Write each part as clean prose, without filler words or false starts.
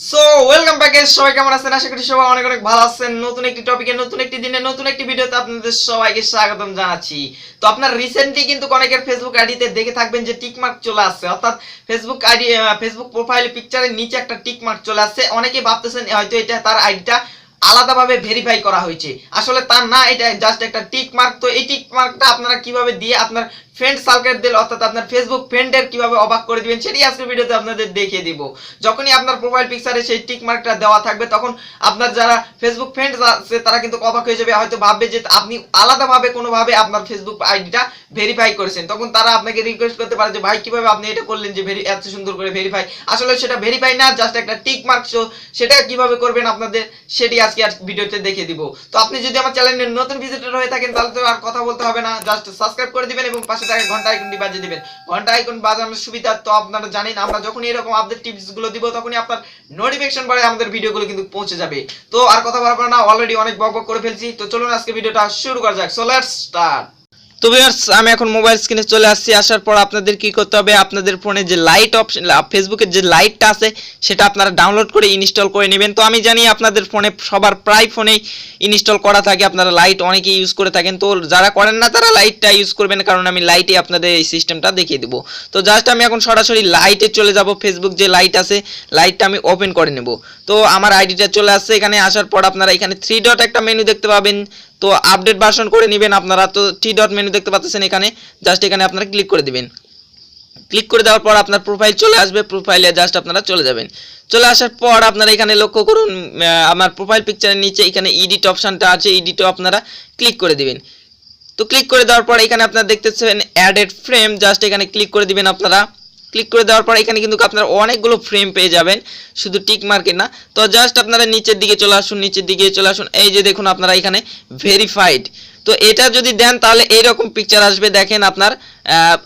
So welcome back guys, সবাই কেমন আছেন? আশা করি সবাই অনেক অনেক ভালো আছেন। নতুন একটি টপিকে, নতুন একটি দিনে, নতুন একটি ভিডিওতে আপনাদের সবাইকে স্বাগতম জানাচ্ছি। তো আপনারা রিসেন্টলি কিন্তু অনেকের ফেসবুক আইডিতে দেখে থাকবেন যে টিক মার্ক চলে আসছে, অর্থাৎ ফেসবুক আইডি ফেসবুক প্রোফাইল পিকচারের নিচে একটা টিক মার্ক চলে আসছে। অনেকে ভাবতেছেন হয়তো এটা তার আইডিটা আলাদাভাবে ভেরিফাই করা হয়েছে, আসলে তার না, এটা জাস্ট একটা টিক মার্ক। তো এই টিক মার্কটা আপনারা কিভাবে দিয়ে আপনার ফ্রেন্ড সার্কেল দিল, অর্থাৎ আপনার ফেসবুক ফ্রেন্ডের কিভাবে অবাক করে দিবেন সেটাই আজকের ভিডিওতে আপনাদের দেখিয়ে দিব। যখনই আপনার প্রোফাইল পিকচারে সেই টিক মার্কটা দেওয়া থাকবে, তখন আপনার যারা ফেসবুক ফ্রেন্ড আছে তারা কিন্তু অবাক হয়ে যাবে, হয়তো ভাববে যে আপনি আলাদাভাবে কোনোভাবে আপনার ফেসবুক আইডিটা ভেরিফাই করেছেন। তখন তারা আপনাকে রিকোয়েস্ট করতে পারে যে ভাই কিভাবে আপনি এটা করলেন যে এত সুন্দর করে ভেরিফাই। আসলে সেটা ভেরিফাই না, জাস্ট একটা টিক মার্ক। সেটা কিভাবে করবেন আপনাদের সেটি আজকে ভিডিওতে দেখিয়ে দিব। তো আপনি যদি আমার চ্যানেলের নতুন ভিজিটর হয়ে থাকেন তাহলে তো আর কথা বলতে হবে না, জাস্ট সাবস্ক্রাইব করে দিবেন এবং পাশে থাকা ঘন্টা আইকনটি বাজিয়ে দিবেন। ঘন্টা আইকন বাজানোর সুবিধা তো আপনারা জানেন, আমরা যখন এরকম আপডেট টিপস গুলো দিব তখনই আপনার নোটিফিকেশন বারে আমাদের ভিডিওগুলো কিন্তু পৌঁছে যাবে। তো আর কথা বলবো না, অলরেডি অনেক বকবক করে ফেলছি। তো চলুন আজকে ভিডিওটা শুরু করা যাক। So let's start. তো ভিউয়ার্স, আমি এখন মোবাইল স্ক্রিনে চলে আসছি। আসার পর আপনাদের কি করতে হবে, আপনাদের ফোনে যে লাইট অপশন, ফেসবুকের যে লাইটটা আছে সেটা আপনারা ডাউনলোড করে ইনস্টল করে নেবেন। তো আমি জানি আপনাদের ফোনে সবার প্রায় ফোনেই ইনস্টল করা থাকে, আপনারা লাইট অনেকেই ইউজ করে থাকেন। তো যারা করেন না তারা লাইটটা ইউজ করবেন, কারণ আমি লাইটে আপনাদের এই সিস্টেমটা দেখিয়ে দেবো। তো জাস্ট আমি এখন সরাসরি লাইটে চলে যাব। ফেসবুক যে লাইট আছে লাইটটা আমি ওপেন করে নেব। তো আমার আইডিটা চলে আসছে। এখানে আসার পর আপনারা এখানে 3 ডট একটা মেনু দেখতে পাবেন। তো আপডেট ভার্সন করে নেবেন আপনারা। তো 3 ডট মেনু দেখতে পাচ্ছেন, এখানে জাস্ট এখানে আপনারা ক্লিক করে দিবেন। ক্লিক করে দেওয়ার পর আপনার প্রোফাইল চলে আসবে। প্রোফাইলে জাস্ট আপনারা চলে যাবেন। চলে আসার পর আপনারা এখানে লক্ষ্য করুন, আমার প্রোফাইল পিকচারের নিচে এখানে এডিট অপশানটা আছে, এডিটও আপনারা ক্লিক করে দিবেন। তো ক্লিক করে দেওয়ার পর এখানে আপনারা দেখতেছেন অ্যাডেড ফ্রেম, জাস্ট এখানে ক্লিক করে দিবেন আপনারা। ক্লিক করে দেওয়ার পর এখানে কিন্তু আপনারা অনেকগুলো ফ্রেম পেয়ে যাবেন, শুধু টিক মার্কের না। তো জাস্ট আপনারা নিচের দিকে চলে আসুন, নিচের দিকে চলে আসুন। এই যে দেখুন আপনারা এখানে ভেরিফাইড, তো এটা যদি দেন তাহলে এইরকম পিকচার আসবে। দেখেন আপনার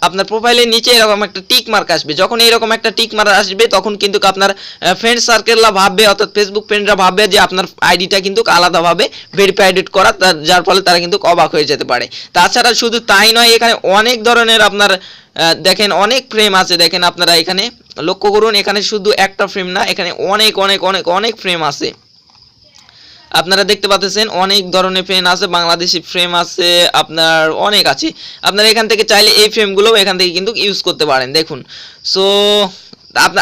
আপনার প্রোফাইলের নিচে এরকম একটা টিক মার্ক আসবে। যখন এইরকম একটা টিক মার্ক আসবে তখন কিন্তু আপনার ফ্রেন্ড সার্কেলরা ভাববে, অর্থাৎ ফেসবুক ফ্রেন্ডরা ভাববে যে আপনার আইডিটা কিন্তু আলাদাভাবে ভেরিফাইড করা, যার ফলে তারা কিন্তু অবাক হয়ে যেতে পারে। তাছাড়া শুধু তাই নয়, এখানে অনেক ধরনের আপনার দেখেন অনেক ফ্রেম আছে। দেখেন আপনারা এখানে লক্ষ্য করুন, এখানে শুধু একটা ফ্রেম না, এখানে অনেক অনেক অনেক অনেক ফ্রেম আছে। আপনারা দেখতে পাচ্ছেন অনেক ধরনের ফ্রেম আছে, বাংলাদেশি ফ্রেম আছে, আপনার অনেক আছে। আপনারা এখান থেকে চাইলে এই ফ্রেমগুলো এখান থেকে কিন্তু ইউজ করতে পারেন। দেখুন, সো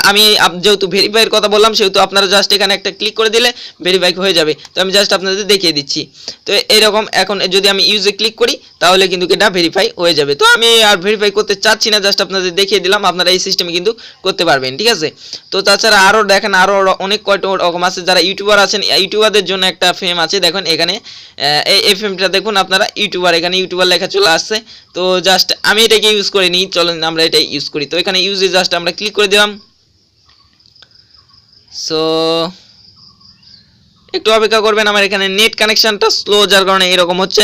আমি যেহেতু ভেরিফাইয়ের কথা বললাম সেহেতু আপনারা জাস্ট এখানে একটা ক্লিক করে দিলে ভেরিফাই হয়ে যাবে। তো আমি জাস্ট আপনাদের দেখিয়ে দিচ্ছি। তো এইরকম এখন যদি আমি ইউজে ক্লিক করি তাহলে কিন্তু এটা ভেরিফাই হয়ে যাবে। তো আমি আর ভেরিফাই করতে চাচ্ছি না, জাস্ট আপনাদের দেখিয়ে দিলাম। আপনারা এই সিস্টেমে কিন্তু করতে পারবেন, ঠিক আছে। তো তাছাড়া আরও দেখেন আরও অনেক কয়টা রকম আছে। যারা ইউটিউবার আছেন, ইউটিউবারদের জন্য একটা ফ্রেম আছে। দেখুন এখানে এই ফ্রেমটা দেখুন আপনারা, ইউটিউবার, এখানে ইউটিউবার লেখা চলে আসছে। তো জাস্ট আমি এটাকে ইউজ করে নিই, চলেন আমরা এটা ইউজ করি। তো এখানে ইউজে জাস্ট আমরা ক্লিক করে দিলাম। সো একটু অপেক্ষা করবেন, আমার এখানে নেট কানেকশানটা স্লো, যার কারণে এরকম হচ্ছে।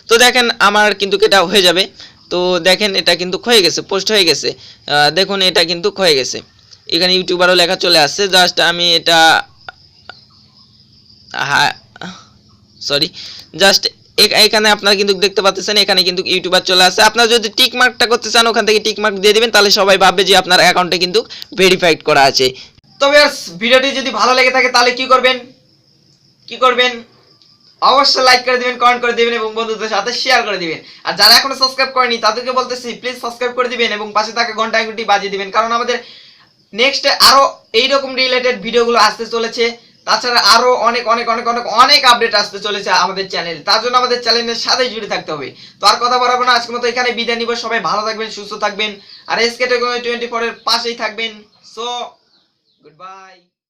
তো দেখেন আমার কিন্তু এটা হয়ে যাবে। তো দেখেন এটা কিন্তু হয়ে গেছে, পোস্ট হয়ে গেছে। দেখুন এটা কিন্তু হয়ে গেছে, এখানে ইউটিউবারও লেখা চলে আসছে। জাস্ট আমি এটা সরি জাস্ট এখানে আপনারা কিন্তু দেখতে পাচ্ছেন, এখানে কিন্তু ইউটিউবার চলে আসছে। আপনারা যদি টিক মার্কটা করতে চান ওখান থেকে টিক মার্ক দিয়ে দিবেন, তাহলে সবাই ভাববে যে আপনার অ্যাকাউন্টে কিন্তু ভেরিফাইড করা আছে। তবে ভিডিওটি যদি ভালো লেগে থাকে তাহলে কি করবেন, অবশ্যই লাইক করে দিবেন, কমেন্ট করে দিবেন এবং বন্ধুদের সাথে শেয়ার করে দিবেন। আর যারা এখনো সাবস্ক্রাইব করেনি তাদেরকে বলতেছি প্লিজ সাবস্ক্রাইব করে দিবেন এবং পাশে থাকা ঘন্টা আইকনটি বাজিয়ে দিবেন, কারণ আমাদের নেক্সট আরো এইরকম রিলেটেড ভিডিওগুলো আসতে চলেছে। তাছাড়া আরো অনেক অনেক অনেক অনেক অনেক আপডেট আসতে চলেছে আমাদের চ্যানেল, তার জন্য আমাদের চ্যানেলের সাথেই জুড়ে থাকতে হবে। তো আর কথা বলবো না, আজকের মতো এখানে বিদায় নিব। সবাই ভালো থাকবেন, সুস্থ থাকবেন আর SK24 এর পাশেই থাকবেন। So good bye.